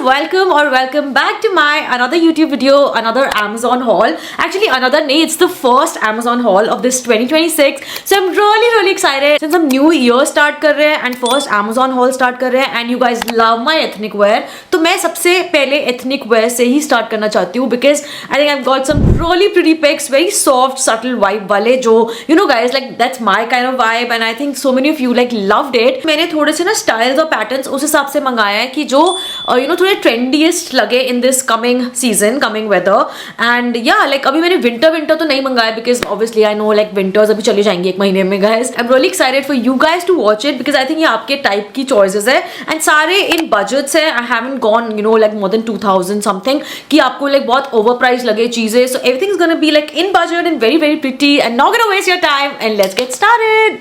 welcome back to my another YouTube video, another Amazon haul. Actually, another nahi, it's the first Amazon haul of this 2026. So I'm really excited since हम new year start कर रहे हैं and first Amazon haul start कर रहे हैं and you guys love my ethnic wear. तो मैं सबसे पहले ethnic wear से ही start करना चाहती हूँ because I think I've got some really pretty pics, very soft, subtle vibe वाले जो you know guys like that's my kind of vibe and I think so many of you like loved it. मैंने थोड़े से ना styles और patterns उस हिसाब से मंगाया है कि जो you know थोड़े trendiest लगे in this coming season, coming weather and yeah like अभी मैंने winter तो नहीं मंगाया because obviously I know like winters अभी चले जाएंगे एक महीने में guys. I'm really excited for you guys to watch it because I think ये आपके type की choices है and सारे in budgets है. I haven't gone you know like more than 2000 something कि आपको like बहुत overpriced लगे चीजें. So everything's gonna be like in budget and very pretty and not gonna waste your time and let's get started.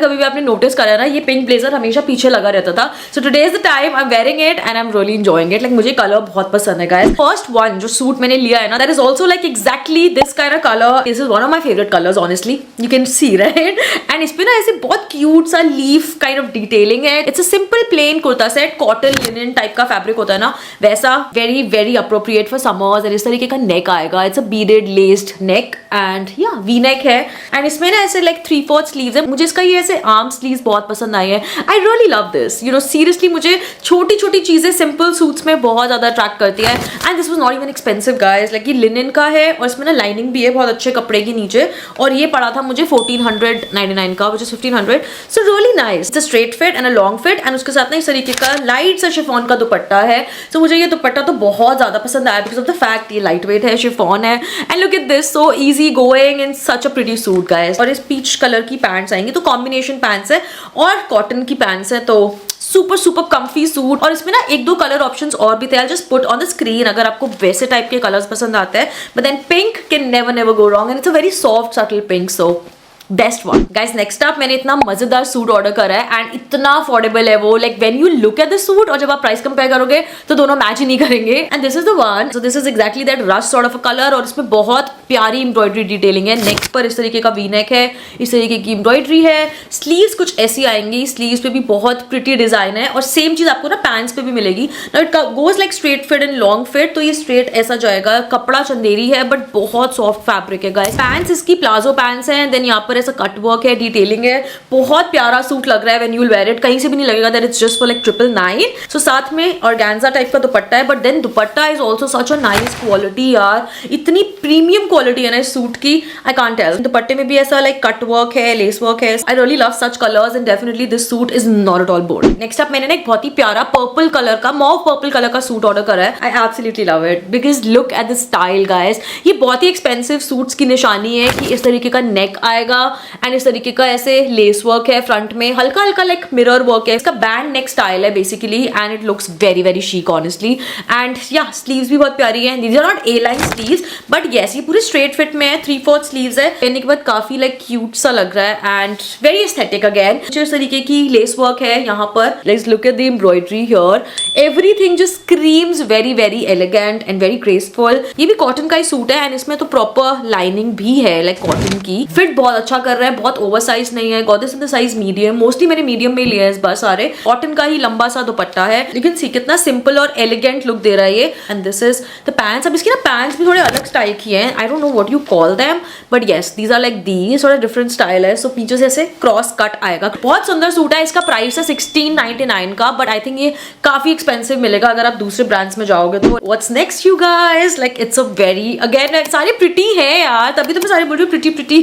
कभी भी आपने notice करा ना ये पिंक ब्लेजर हमेशा पीछे लगा रहता था. So today is the time I am wearing it and I am really enjoying it. Like मुझे कलर बहुत पसंद है गाइस. फर्स्ट वन जो सूट मैंने लिया है ना that is also like exactly this kind of colour. This is one of my favourite colours honestly. You can see right and इस पे ना ऐसे बहुत क्यूट सा लीफ काइंड ऑफ डिटेलिंग है. It's a simple plain kurta set. Cotton linen type का fabric होता है ना वैसा. Very appropriate for summers. And इस तरीके का नेक आएगा. It's a beaded लेस्ड neck and या वी नेक है एंड इसमें ना ऐसे लाइक 3/4 स्लीव्स है. मुझे इसका ये ऐसे आर्म स्लीव्स बहुत पसंद आई है. I really love this. You know seriously मुझे छोटी चीजें सिंपल सूट्स में बहुत ज्यादा अट्रैक्ट करती है and this was not even expensive guys. Like ये लिनन का है और इसमें ना लाइनिंग भी है बहुत अच्छे कपड़े के नीचे और ये पड़ा था मुझे 1499 का which is 1500. So really nice. It's a straight fit and a long fit and उसके साथ ना इस तरीके का लाइट सा शिफॉन का दुपट्टा है. सो मुझे ये दुपट्टा तो बहुत ज्यादा पसंद आया बिकॉज ऑफ द फैक्ट ये लाइट वेट है, शिफॉन है and look at this so easy going in such a pretty suit guys. और इस पीच कलर की पैंट्स आएंगी तो कॉम्बिनेशन पैंट्स है और कॉटन की पैंट्स है तो सुपर कंफी सूट. और इसमें ना एक दो कलर ऑप्शंस और भी थे. I just put on the screen अगर आपको वैसे टाइप के कलर्स पसंद आते हैं. But then pink can never go wrong and it's a very soft subtle pink. So best one guys. Next up मैंने इतना मजेदार सूट ऑर्डर करा है एंड इतना अफोर्डेबल है वो. Like when you look at the suit और जब आप प्राइस कंपेयर करोगे तो दोनों मैच ही नहीं करेंगे. And this is the one. So this is exactly that rush sort of a colour और इसमें बहुत प्यारी एम्ब्रॉयडरी डिटेलिंग है. नेक पर इस तरीके का वी नेक है, इस तरीके की एम्ब्रॉयडरी है. स्लीव्स कुछ ऐसी आएंगी. स्लीव्स पे भी बहुत प्रिटी डिजाइन है और सेम चीज आपको ना पैंट्स पे भी मिलेगी. Now it goes like straight fit and long fit. तो ये स्ट्रेट ऐसा जाएगा. कपड़ा चंदेरी है बट बहुत सॉफ्ट फैब्रिक है गाइस. पैंट्स इसकी प्लाजो पैंट्स हैं. देन यहाँ पर ऐसा कट वर्क है, डिटेलिंग है. बहुत प्यारा सूट लग रहा है. When you will wear it कहीं से भी नहीं लगेगा that it's just for like 999. So साथ में ऑर्गेन्जा टाइप का दुपट्टा है but then dupatta is also such a nice quality यार. इतनी प्रीमियम क्वालिटी है ना इस सूट की. I can't tell. दुपट्टे में भी ऐसा लाइक कट वर्क है, लेस वर्क है. I really love such colours and definitely this suit is not at all boring. Next up मैंने ना एक बहुत ही प्यारा पर्पल कलर का मॉव पर्पल कलर का सूट ऑर्डर करा है. I absolutely love it because look at the style guys. ये बहुत ही एक्सपेंसिव सूट्स की निशानी है कि इस तरीके का नेक आएगा एंड इस तरीके का ऐसे लेस वर्क है. फ्रंट में हल्का लाइक मिरर वर्क है. इसका बैंड नेक स्टाइल है basically and it looks very chic honestly. And या स्लीव्स भी बहुत प्यारी है. These are not A line sleeves but yes ये पूरी स्ट्रेट फिट में है. 3/4 स्लीव्स है. पहनने के बाद काफी लाइक क्यूट सा लग रहा है एंड वेरी एस्थेटिक अगेन. इस तरीके की लेस वर्क है यहाँ पर. Let's look at the embroidery here. Everything just screams very elegant and very graceful. ये भी कॉटन का ही सूट है एंड इसमें तो प्रॉपर लाइनिंग भी है लाइक कॉटन की. फिट बहुत अच्छा कर रहा है. बहुत ओवर साइज नहीं है. Got this in the size medium. Mostly मैंने मीडियम में लिया है इस बार सारे. कॉटन का ही लंबा सा दुपट्टा है. लेकिन सी कितना सिंपल और एलिगेंट लुक दे रहा है ये. And this is the pants. अब इसकी ना पैंट्स भी थोड़े अलग स्टाइल की हैं. I don't know what you call them but yes these are like these. थोड़ा डिफरेंट स्टाइल है. सो पीछे से ऐसे क्रॉस कट आएगा. बहुत सुंदर सूट है. इसका प्राइस है 1699 का बट आई थिंक ये काफी एक्सपेंसिव मिलेगा अगर आप दूसरे ब्रांड्स में जाओगे तो. What's next you guys. Like it's a very again सारे प्रिटी है यार. तभी तो मैं सारे बोल रही हूँ pretty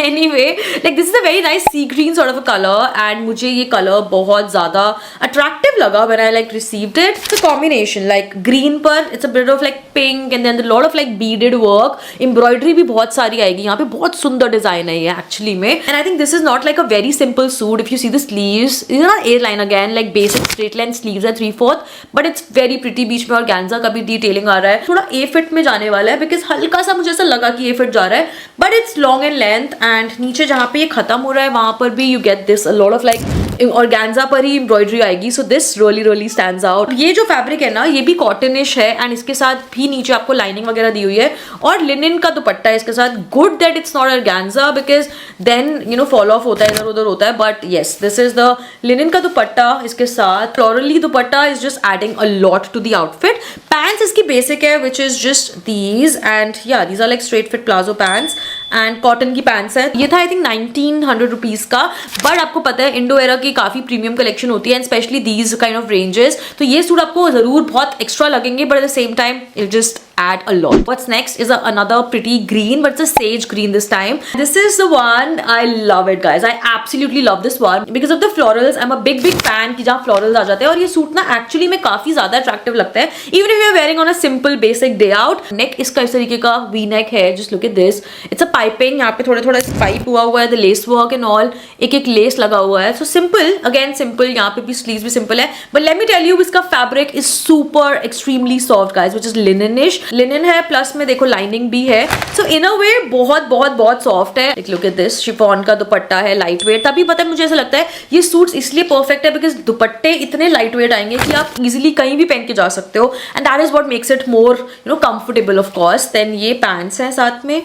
anyway. Like this is a very nice sea green sort of a colour and मुझे ये कलर बहुत ज्यादा अट्रैक्टिव लगा when I like received it. The combination like green पर it's a bit of like pink and then the lot of like beaded work. Embroidery भी बहुत सारी आएगी यहाँ पे. बहुत सुंदर डिजाइन है ये एक्चुअली में. And I think this is not like a very simple suit. If you see the sleeves is not A line again like basic straight line sleeves है 3/4 बट इट्स वेरी प्रिटी. बीच में organza का भी detailing आ रहा है. थोड़ा ए fit में जाने वाला है बिकॉज हल्का सा मुझे ऐसा लगा कि ए फिट जा रहा है but it's long and length. And नीचे जहाँ पे ये खत्म हो रहा है वहां पर भी you get this a lot of like organza पर ही एम्ब्रॉयडरी आएगी, so this really stands out. ये जो फैब्रिक है ना ये भी कॉटनिश है एंड इसके साथ भी नीचे आपको लाइनिंग वगैरह दी हुई है और लिनन का दुपट्टा है इसके साथ। Good that it's not organza because then fall off होता है, इधर उधर होता है, but yes this is the linen का दुपट्टा इसके साथ। Florally dupatta is just adding a lot to the outfit. Pants इसकी बेसिक है which is just these and या these are like straight fit palazzo pants and cotton की pants है। ये था आई थिंक 1900 रुपीज का, बट आपको पता है इंडो एरा की काफी प्रीमियम कलेक्शन होती है and specially these kind of ranges, तो ये सूट आपको जरूर बहुत एक्स्ट्रा लगेंगे but at the same time it just add a lot. What's next is another pretty green, but it's a sage green this time. This is the one, I love it guys. I absolutely love this one because of the florals. I'm a big fan कि जहाँ florals आ जाते हैं और ये suit ना actually में काफी ज्यादा attractive लगता है even if you're wearing on a simple basic day out. Neck इसका इस तरीके का V neck है, just look at this. It's a piping, यहाँ पे थोड़ा पाइप हुआ है, the lace work and all, एक लेस लगा हुआ है, so simple, again simple, यहाँ पे भी sleeves भी simple है, but let me tell you इसका fabric is super extremely soft guys, which is linenish. Linen है प्लस में देखो लाइनिंग भी है, सो इन अ वे बहुत सॉफ्ट है। लुक एट दिस, शिफॉन का दुपट्टा है, लाइट वेट। तभी पता है मुझे ऐसा लगता है ये सूट्स इसलिए परफेक्ट है बिकॉज दुपट्टे इतने लाइट वेट आएंगे कि आप इजीली कहीं भी पहन के जा सकते हो and that is what makes it more comfortable of course. Then ये पैंट्स हैं साथ में,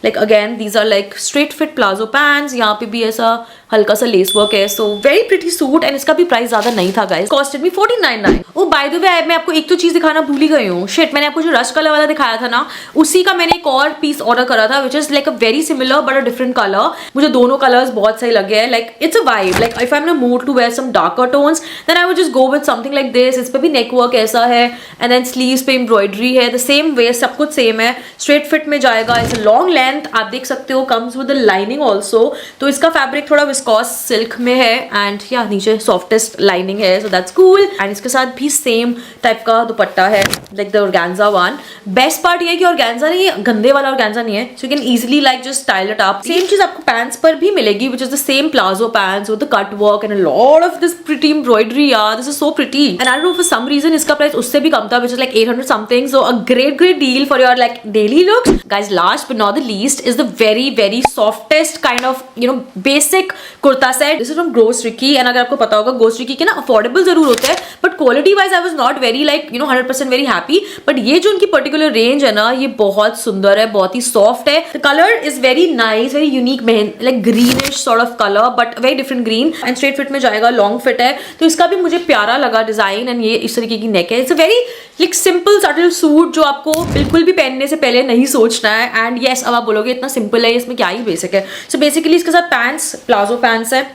like again these are like straight fit palazzo pants, यहाँ पे भी ऐसा हल्का सा लेस वर्क है, so very pretty suit and इसका भी प्राइस ज्यादा नहीं था guys, costed me 49.99। Oh by the way मैं आपको एक तो चीज दिखाना भूल ही गई हूँ, शिट, मैंने आपको जो रश कलर वाला दिखाया था ना उसी का मैंने एक और पीस ऑर्डर करा था which is like a very similar but a different colour. मुझे दोनों कलर्स बहुत सही लगे हैं, like it's a vibe, like if I am in a mood to wear some darker tones then I would just go with something like this. इस पे भी neck work ऐसा है एंड देन स्लीव्स पे एम्ब्रॉयडरी है, the same way, सब कुछ same है, स्ट्रेट फिट में जाएगा, इट्स लॉन्ग लेंथ, आप देख सकते हो, कम्स विद लाइनिंग ऑल्सो। तो इसका फैब्रिक थोड़ा विस्कॉस सिल्क में है एंड या नीचे सॉफ्टेस्ट लाइनिंग है, सो दैट्स कूल। एंड इसके साथ भी सेम टाइप का दुपट्टा है like the organza one. Best part ये है कि ऑर्गेन्जा नहीं, गंदे वाला ऑर्गेन्जा नहीं है, so you can easily like just style it up. Same चीज आपको पैंट्स पर भी मिलेगी which is the same palazzo pants with the cut work and a lot of this pretty embroidery. यार this is so pretty and I don't know for some reason इसका price उससे भी कम था which is like 800 something, so a great deal for your like daily looks guys. Last but not the least is the very softest kind of basic kurta set. This is from ग्रोस रिकी and अगर आपको पता होगा gross Ricky के ना affordable जरूर होते हैं but quality wise I was not very like 100% very happy, but ये जो उनकी पर्टिकुलर रेंज है ना ये बहुत सुंदर है, बहुत ही सॉफ्ट है। The colour is very nice, very unique, like greenish sort of colour but very different green and straight fit में जाएगा, लॉन्ग फिट है, तो इसका भी मुझे प्यारा लगा डिजाइन एंड ये इस तरीके की नेक है। It's a very like simple subtle suit जो आपको बिल्कुल भी पहनने से पहले नहीं सोचना है एंड येस अब आप बोलोगे इतना सिंपल है इसमें क्या ही बेसिक है। सो बेसिकली इसके साथ पैंट्स प्लाजो पैंट्स है,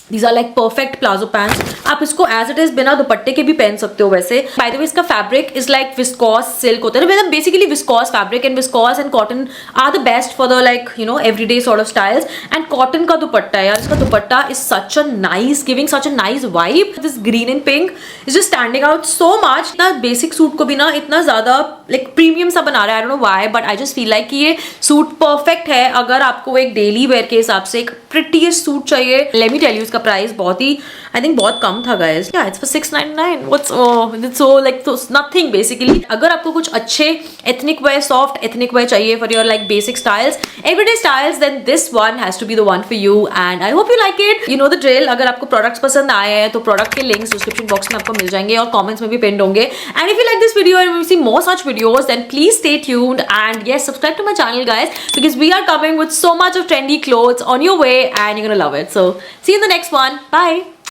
These are like perfect palazzo pants. आप इसको एज इट इज बिना दुपट्टे के भी पहन सकते हो। वैसे बाय द वे इसका fabric is like viscose silk होता है, मतलब basically viscose fabric and viscose and cotton are the best for the like everyday sort of styles. And cotton का दुपट्टा है यार, इसका dupatta is such a nice, giving such a nice vibe. This green and pink is just standing out so much. इतना basic suit को भी ना इतना ज्यादा लाइक प्रीमियम सा बना रहा है, आई don't know why but I just feel like कि ये सूट परफेक्ट है अगर आपको एक डेली वेयर के हिसाब से एक प्रिटीएस्ट सूट चाहिए। लेट मी टेल यू इसका प्राइस बहुत ही आई थिंक बहुत कम था guys, yeah it's for 699। What's it's so like nothing basically. अगर आपको कुछ अच्छे ethnic wear, soft ethnic wear चाहिए for your like basic styles, everyday styles, then this one has to be the one for you and I hope you like it. You know the drill. अगर आपको products पसंद आए हैं तो product के links description box में आपको मिल जाएंगे और कमेंट्स में भी पिन होंगे। And if you like this video and we see more such videos, then please stay tuned and yes, subscribe to my channel guys because we are coming with so much of trendy clothes on your way and you're gonna love it. So see you in the next one. Bye.